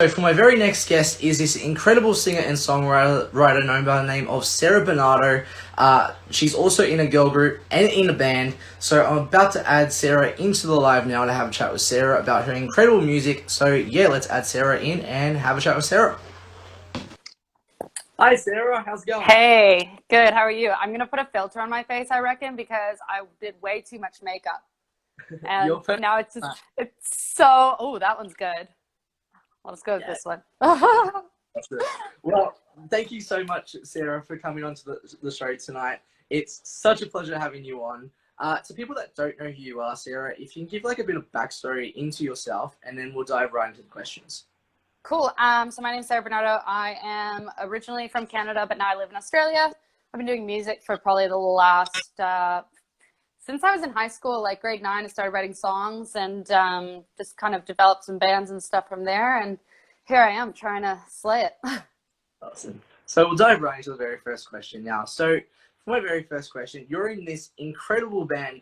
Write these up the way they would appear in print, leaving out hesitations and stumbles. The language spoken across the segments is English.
So for my very next guest is this incredible singer and songwriter known by the name of Sarah Bernardo. She's also in a girl group and in a band. So I'm about to add Sarah into the live now to have a chat with Sarah about her incredible music. So yeah, let's add Sarah in and have a chat with Sarah. Hi Sarah, how's it going? Hey, good. How are you? I'm gonna put a filter on my face, I reckon, because I did way too much makeup. And You're perfect. now it's so, oh, that one's good. I'll just go with Yeah, this one. that's it. Well, thank you so much, Sarah, for coming onto the show tonight. It's such a pleasure having you on. To people that don't know who you are, Sarah, if you can give like a bit of backstory into yourself, and then we'll dive right into the questions. Cool. So my name's Sarah Bernardo. I am originally from Canada, but now I live in Australia. I've been doing music for probably the last, since I was in high school, like grade 9, I started writing songs and just kind of developed some bands and stuff from there. And here I am trying to slay it. Awesome. So we'll dive right into the very first question now. So for my very first question, you're in this incredible band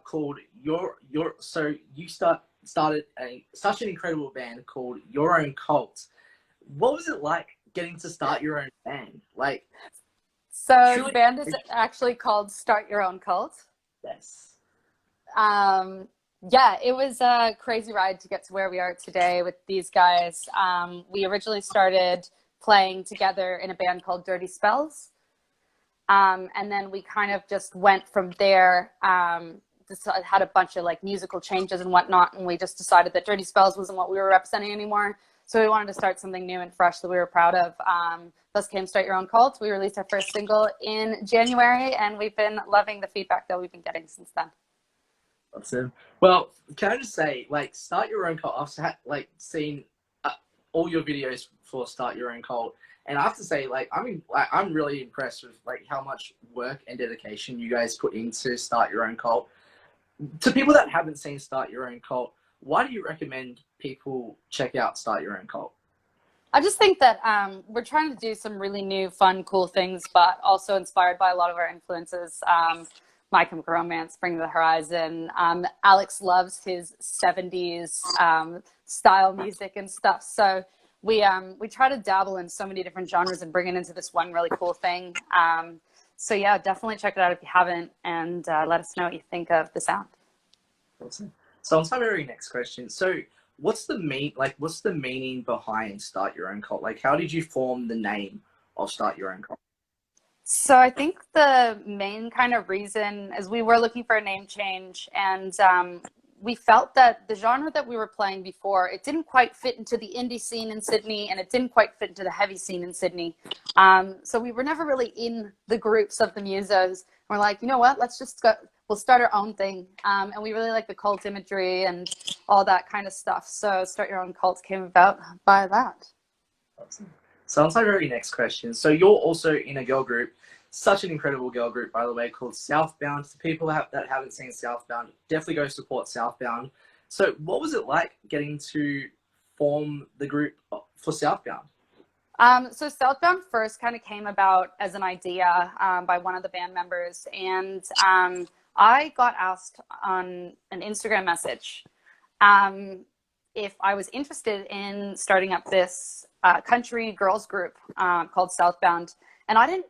called Your. So you started such an incredible band called Your Own Cult. What was it like getting to start your own band? Like, So the truly, band is actually called Start Your Own Cult. yes. Yeah, it was a crazy ride to get to where we are today with these guys. We originally started playing together in a band called Dirty Spells. And then we kind of just went from there. Just had a bunch of like musical changes and whatnot. And we just decided that Dirty Spells wasn't what we were representing anymore. So we wanted to start something new and fresh that we were proud of. Thus came Start Your Own Cult. We released our first single in January, and we've been loving the feedback that we've been getting since then. Awesome. Well, can I just say, like, Start Your Own Cult. I've seen all your videos for Start Your Own Cult, and I have to say, like, I'm really impressed with like how much work and dedication you guys put into Start Your Own Cult. To people that haven't seen Start Your Own Cult, why do you recommend people check out Start Your Own Cult? I just think that we're trying to do some really new, fun, cool things, but also inspired by a lot of our influences. My Chemical Romance, Bring the Horizon. Alex loves his 70s style music and stuff. So we try to dabble in so many different genres and bring it into this one really cool thing. So yeah, definitely check it out if you haven't, and let us know what you think of the sound. Awesome. So on to my very next question. So what's the meaning behind Start Your Own Cult? Like, how did you form the name of Start Your Own Cult? So I think the main kind of reason is we were looking for a name change, and we felt that the genre that we were playing before, it didn't quite fit into the indie scene in Sydney, and it didn't quite fit into the heavy scene in Sydney. So we were never really in the groups of the musos. We're like, you know what, we'll start our own thing. And we really like the cult imagery and all that kind of stuff. So Start Your Own Cult came about by that. Awesome. So on to my very next question. So you're also in a girl group, such an incredible girl group, by the way, called Southbound. To people that haven't seen Southbound, definitely go support Southbound. So what was it like getting to form the group for Southbound? So Southbound first kind of came about as an idea by one of the band members, and I got asked on an Instagram message if I was interested in starting up this country girls group called Southbound. And I didn't,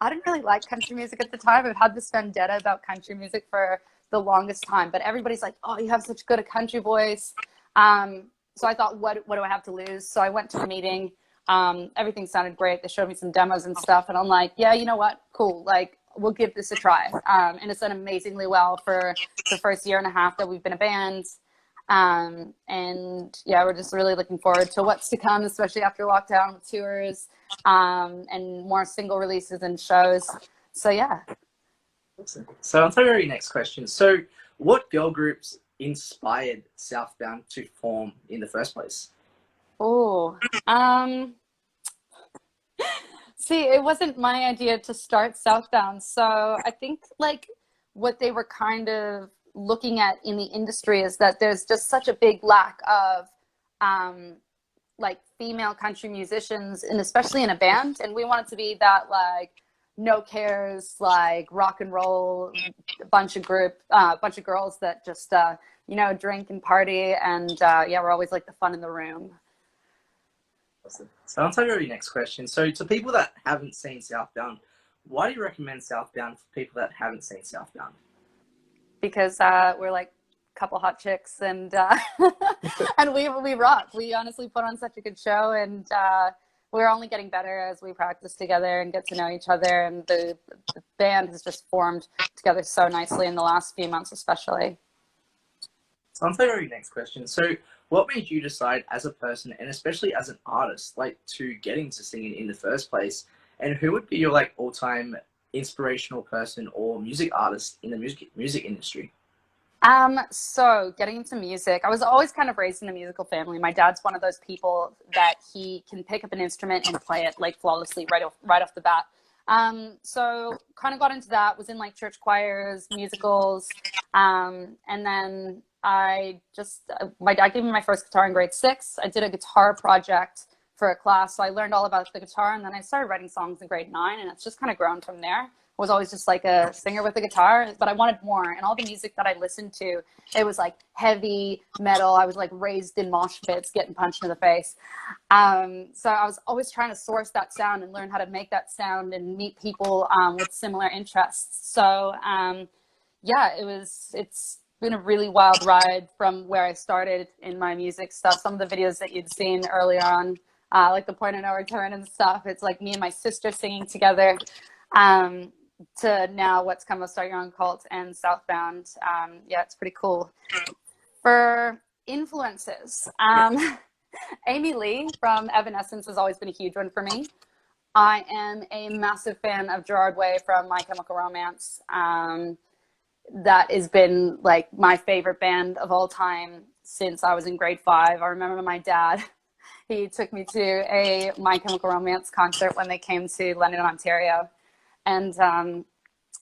I didn't really like country music at the time. I've had this vendetta about country music for the longest time. But everybody's like, "Oh, you have such good a country voice." So I thought, what do I have to lose? So I went to the meeting. Everything sounded great. They showed me some demos and stuff, and I'm like, "Yeah, you know what? Cool. Like, we'll give this a try." And it's done amazingly well for the first year and a half that we've been a band. And yeah, we're just really looking forward to what's to come, especially after lockdown with tours, and more single releases and shows. So yeah. Awesome. So on to my very next question. So what girl groups inspired Southbound to form in the first place? Oh, see, it wasn't my idea to start Southbound. So I think like what they were kind of looking at in the industry is that there's just such a big lack of like female country musicians, and especially in a band. And we wanted to be that like no cares, like rock and roll bunch of girls that just drink and party, and yeah, we're always like the fun in the room. Awesome. So on to our next question. So to people that haven't seen Southbound, why do you recommend Southbound for people that haven't seen Southbound? Because we're like a couple hot chicks, and and we rock. We honestly put on such a good show, and we're only getting better as we practice together and get to know each other. And the band has just formed together so nicely in the last few months, especially. So on to our next question. So what made you decide as a person and especially as an artist, like to get into singing in the first place? And who would be your like all-time inspirational person or music artist in the music industry? So getting into music, I was always kind of raised in a musical family. My dad's one of those people that he can pick up an instrument and play it like flawlessly right off the bat. So kind of got into that, was in like church choirs, musicals, and then my dad gave me my first guitar in grade 6. I did a guitar project for a class, so I learned all about the guitar, and then I started writing songs in grade 9, and it's just kind of grown from there. I was always just like a singer with a guitar, but I wanted more. And all the music that I listened to, it was like heavy metal. I was like raised in mosh pits, getting punched in the face. So I was always trying to source that sound and learn how to make that sound and meet people with similar interests. So yeah, it's been a really wild ride from where I started in my music stuff. Some of the videos that you'd seen earlier on, like the Point of No Return and stuff, it's like me and my sister singing together. To now what's come of Start Your Own Cult and Southbound. Yeah, it's pretty cool. For influences, Amy Lee from Evanescence has always been a huge one for me. I am a massive fan of Gerard Way from My Chemical Romance. That has been like my favorite band of all time since I was in grade 5. I remember my dad, he took me to a My Chemical Romance concert when they came to London, Ontario. And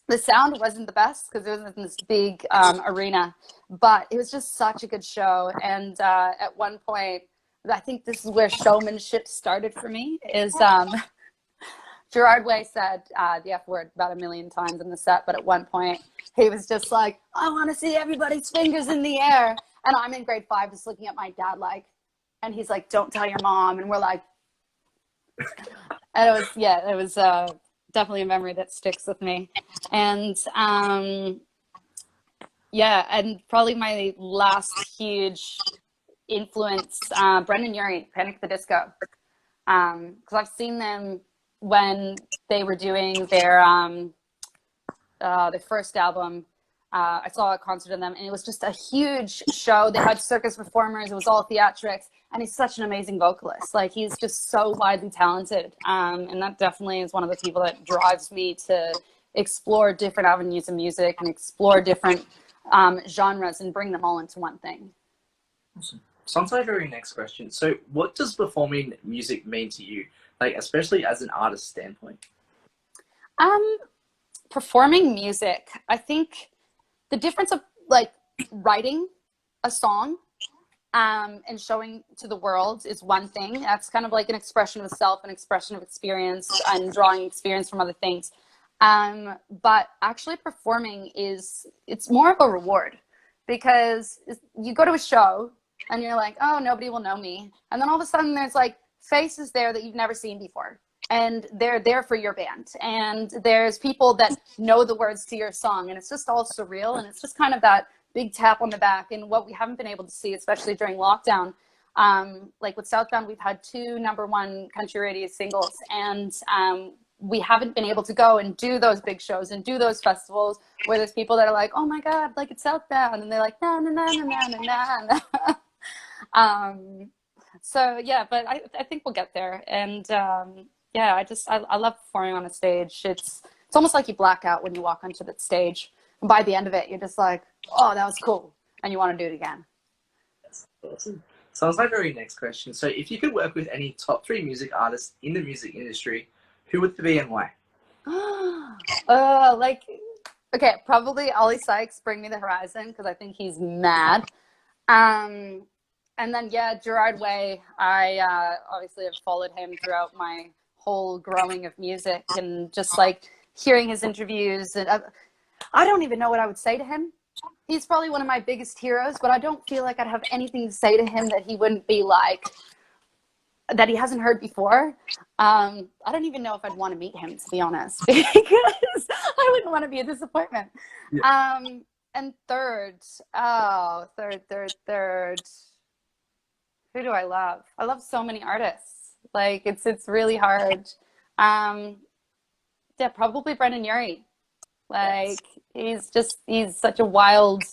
the sound wasn't the best because it was in this big arena, but it was just such a good show. And at one point, I think this is where showmanship started for me, is Gerard Way said the F word about 1 million times in the set, but at one point he was just like, I want to see everybody's fingers in the air. And I'm in grade 5 just looking at my dad like, and he's like, don't tell your mom. And we're like, and it was definitely a memory that sticks with me. And yeah, and probably my last huge influence, Brendan Urie, Panic! At the Disco. Because I've seen them when they were doing their first album. I saw a concert of them, and it was just a huge show. They had circus performers. It was all theatrics, and he's such an amazing vocalist. Like, he's just so widely talented, and that definitely is one of the people that drives me to explore different avenues of music and explore different genres and bring them all into one thing. Awesome. So on to our very next question. So what does performing music mean to you, like especially as an artist standpoint? Performing music, I think the difference of like writing a song and showing to the world is one thing. That's kind of like an expression of self, an expression of experience, and drawing experience from other things. But actually performing it's more of a reward, because you go to a show and you're like, oh, nobody will know me. And then all of a sudden there's like faces there that you've never seen before. And they're there for your band. And there's people that know the words to your song. And it's just all surreal. And it's just kind of that big tap on the back. And what we haven't been able to see, especially during lockdown, like with Southbound, we've had 2 #1 country radio singles. And we haven't been able to go and do those big shows and do those festivals where there's people that are like, oh my God, like it's Southbound. And they're like, na, na, na, na, na, na, na. So yeah, but I think we'll get there. And yeah, I love performing on a stage. It's almost like you black out when you walk onto that stage. And by the end of it, you're just like, oh, that was cool. And you want to do it again. That's awesome. So on to our very next question. So if you could work with any top 3 music artists in the music industry, who would they be and why? Okay, probably Ollie Sykes, Bring Me the Horizon, because I think he's mad. And then, yeah, Gerard Way. I obviously have followed him throughout my whole growing of music, and just like hearing his interviews. And I don't even know what I would say to him. He's probably one of my biggest heroes, but I don't feel like I'd have anything to say to him that he wouldn't be like, that he hasn't heard before. I don't even know if I'd want to meet him, to be honest, because I wouldn't want to be a disappointment. Yeah. And third, third. Who do I love? I love so many artists. Like it's really hard. Um, yeah, probably Brendan Urie. Yes. Like he's such a wild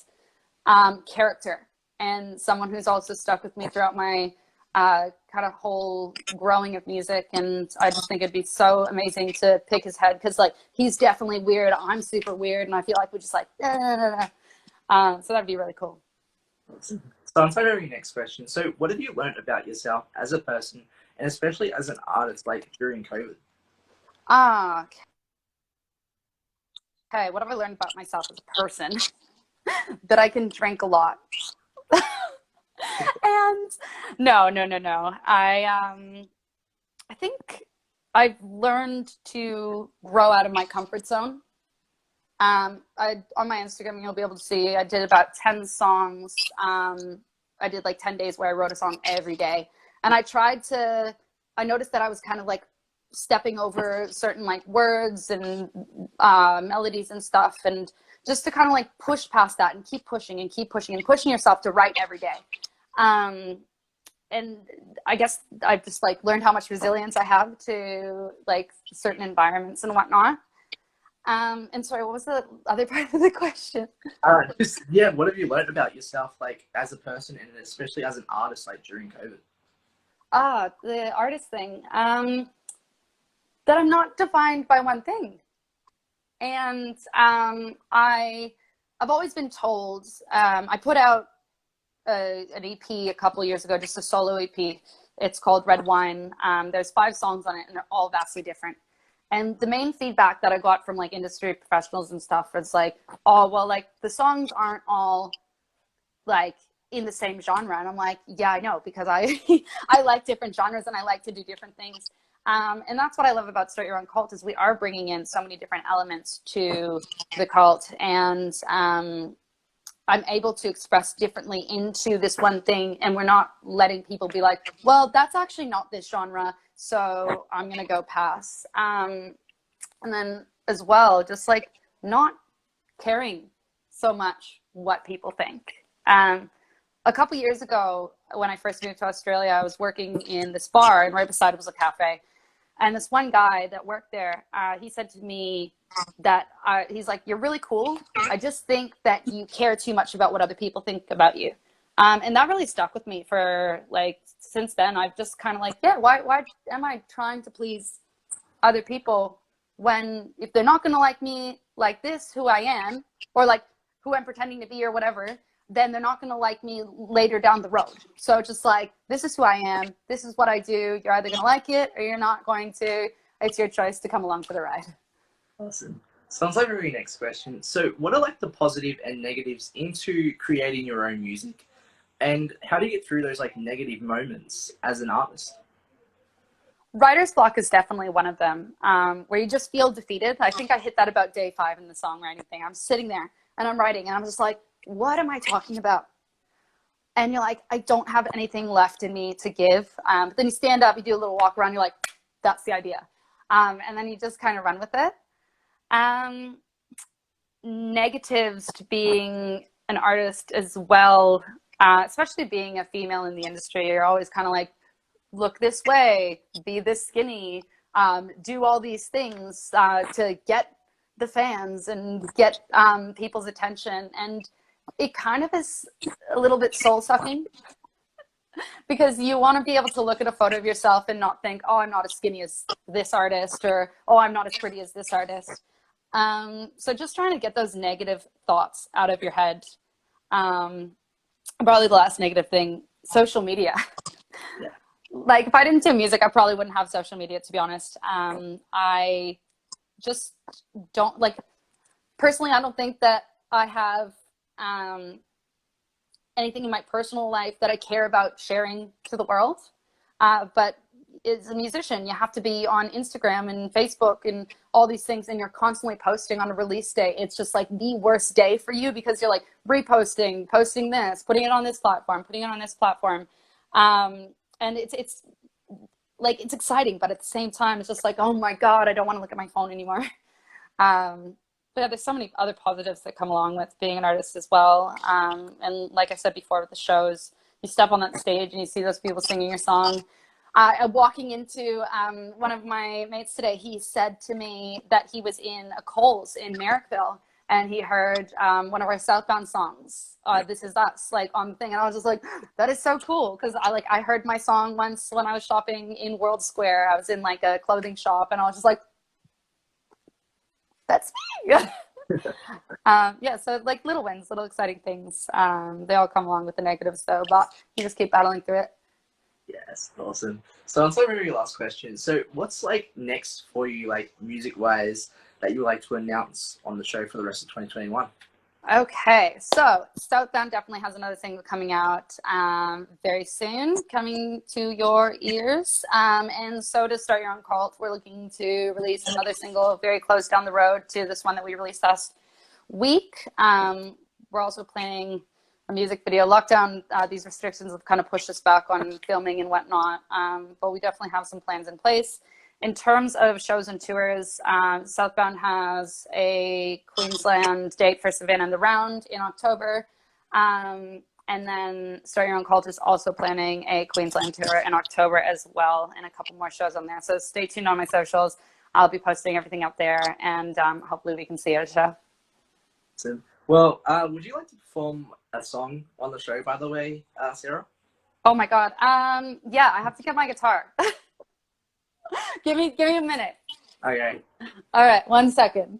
character, and someone who's also stuck with me throughout my kind of whole growing of music. And I just think it'd be so amazing to pick his head, because like he's definitely weird. I'm super weird, and I feel like we just like so that'd be really cool. Awesome. So on to our next question. So what have you learned about yourself as a person, and especially as an artist, like during COVID? Ah, okay. What have I learned about myself as a person? That I can drink a lot. And no. I think I've learned to grow out of my comfort zone. On my Instagram, you'll be able to see I did about 10 songs. I did like 10 days where I wrote a song every day. And I noticed that I was kind of like stepping over certain like words and melodies and stuff. And just to kind of like push past that and keep pushing and keep pushing and pushing yourself to write every day. And I guess I've just like learned how much resilience I have to like certain environments and whatnot. And sorry, what was the other part of the question? Yeah, what have you learned about yourself, like as a person, and especially as an artist, like during COVID? The artist thing. That I'm not defined by one thing. And I've always been told, I put out an EP a couple of years ago, just a solo EP. It's called Red Wine. There's 5 songs on it, and they're all vastly different. And the main feedback that I got from like industry professionals and stuff was like, oh, well, like the songs aren't all like in the same genre. And I'm like, yeah, I know, because I I like different genres and I like to do different things. And that's what I love about Start Your Own Cult, is we are bringing in so many different elements to the cult. And I'm able to express differently into this one thing, and we're not letting people be like, well, that's actually not this genre, so I'm going to go pass. And then as well, just like not caring so much what people think. A couple years ago, when I first moved to Australia, I was working in this bar, and right beside it was a cafe. And this one guy that worked there, he said to me that he's like, you're really cool. I just think that you care too much about what other people think about you. And that really stuck with me for like, since then. I've just kind of like, yeah, why am I trying to please other people when, if they're not going to like me like this, who I am, or like who I'm pretending to be or whatever, then they're not going to like me later down the road. So just like, this is who I am. This is what I do. You're either going to like it or you're not going to. It's your choice to come along for the ride. Awesome. Sounds like a very next question. So what are like the positive and negatives into creating your own music? And how do you get through those like negative moments as an artist? Writer's block is definitely one of them, where you just feel defeated. I think I hit that about day 5 in the songwriting thing. I'm sitting there and I'm writing and I'm just like, what am I talking about? And you're like, I don't have anything left in me to give. But then you stand up, you do a little walk around, you're like, that's the idea. And then you just kind of run with it. Negatives to being an artist as well, especially being a female in the industry, you're always kind of like, look this way, be this skinny, do all these things to get the fans and get people's attention. And it kind of is a little bit soul sucking, because you want to be able to look at a photo of yourself and not think, oh, I'm not as skinny as this artist, or oh, I'm not as pretty as this artist. So just trying to get those negative thoughts out of your head. Probably the last negative thing, social media. Yeah. Like if I didn't do music, I probably wouldn't have social media, to be honest. I just don't like, personally, I don't think that I have anything in my personal life that I care about sharing to the world. But as a musician, you have to be on Instagram and Facebook and all these things, and you're constantly posting on a release day. It's just like the worst day for you, because you're like reposting, posting this, putting it on this platform, putting it on this platform. And it's like it's exciting, but at the same time, it's just like, oh my God, I don't want to look at my phone anymore. But yeah, there's so many other positives that come along with being an artist as well. And like I said before with the shows, you step on that stage and you see those people singing your song. Walking into one of my mates today, he said to me that he was in a Kohl's in Merrickville and he heard one of our Southbound songs, This Is Us, like on the thing. And I was just like, that is so cool. Cause I heard my song once when I was shopping in World Square. I was in like a clothing shop and I was just like, that's me. Yeah, so like little wins, little exciting things. They all come along with the negatives though, but you just keep battling through it. Yes, awesome. So on to maybe last question. So what's like next for you, like music wise, that you would like to announce on the show for the rest of 2021? Okay, so Southbound definitely has another single coming out very soon, coming to your ears. And so to Start Your Own Cult, we're looking to release another single very close down the road to this one that we released last week. We're also planning a music video. Lockdown, these restrictions have kind of pushed us back on filming and whatnot, but we definitely have some plans in place. In terms of shows and tours, Southbound has a Queensland date for Savannah and the Round in October. And then Start Your Own Cult is also planning a Queensland tour in October as well, and a couple more shows on there. So stay tuned on my socials. I'll be posting everything up there, and hopefully we can see you at a show. Awesome. Well, would you like to perform a song on the show, by the way, Sarah? Oh my God. Yeah, I have to get my guitar. Give me a minute. Okay. All right, 1 second.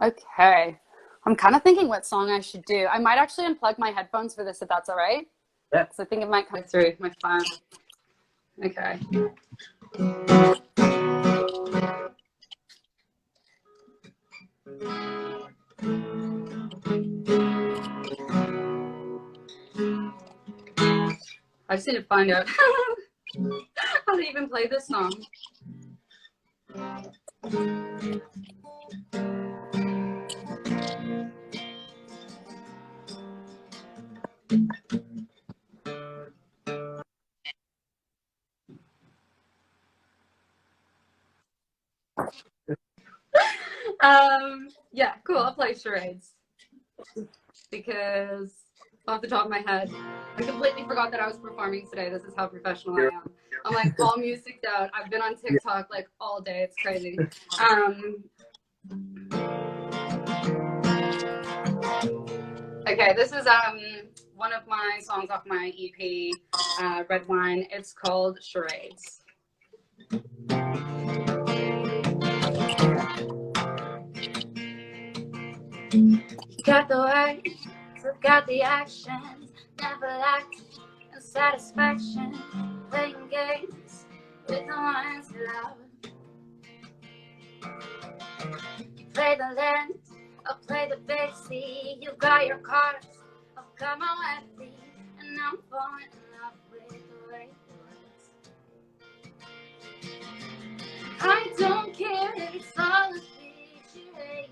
Okay. I'm kind of thinking what song I should do. I might actually unplug my headphones for this if that's all right. Yeah. So I think it might come through my phone. Okay. I just need to find out how to even play this song. Yeah, cool. I'll play charades because off the top of my head, I completely forgot that I was performing today. This is how professional I am. I'm like all music'd out. I've been on TikTok like all day. It's crazy. Okay, this is one of my songs off my EP, Red Wine. It's called Charades. Got the words, I've got the actions, never lacked in satisfaction, playing games with the ones you love. You play the land, I'll play the big C. You got your cards, I've got my weapon, and I'm falling in love with the way it was. I don't care if it's all a big charade.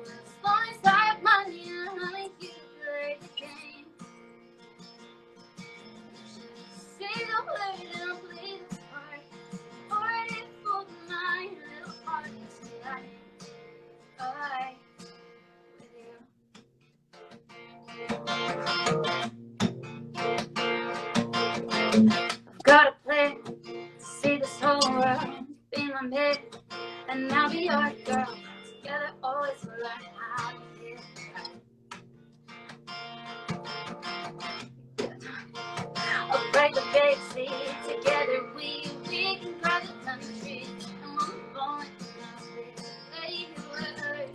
As long as I have money, I'll make you play the game. Say the word and I'll play this part. Already fooled my little heart. I with you. I've got a plan to see this whole world. Be my mate, and I'll be your girl. Together always learn how to get right. I'll break the base. crazy. Together we can cry the country. And we're falling in love.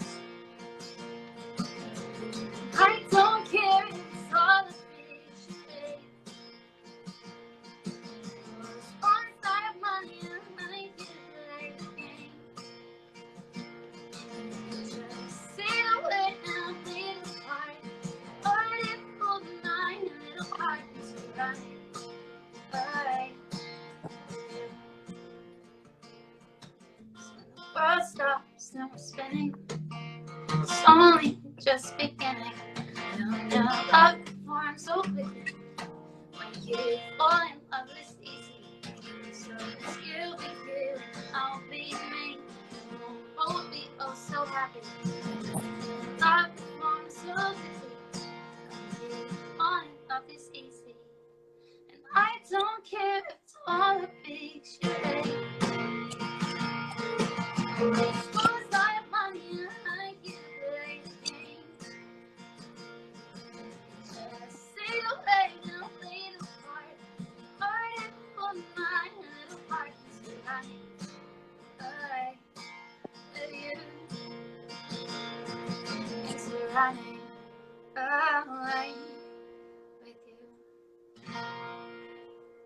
I don't care if it's all a fiction. Once I have money, I might get it again. Just say the word and I'll play this part. Or if hold mine, a little heart is right. When the world stops and we're spinning, it's only just beginning. Now love forms so quickly. When you fall in love, it's easy. So it's you be you, I'll be me. We'll both be oh so happy. Love forms so quickly. When you fall in love, it's easy. And I don't care if it's all a big charade. As far as I have money, I get away the game. Just say the way and I'll play the part. Heart it for mine, a little heart is behind. I with you. It's running away with you.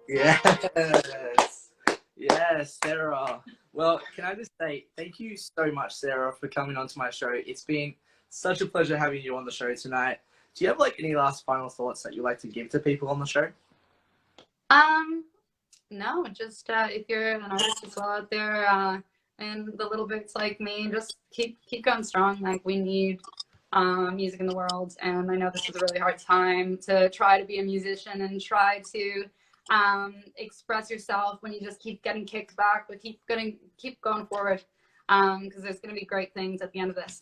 Yes. Yes, Sarah. Well, can I just say thank you so much, Sarah, for coming onto my show. It's been such a pleasure having you on the show tonight. Do you have like any last final thoughts that you'd like to give to people on the show? No, just if you're an artist as well out there, and the little bits like me, just keep going strong. Like we need music in the world, and I know this is a really hard time to try to be a musician and try to express yourself when you just keep getting kicked back, but keep going forward, because there's going to be great things at the end of this.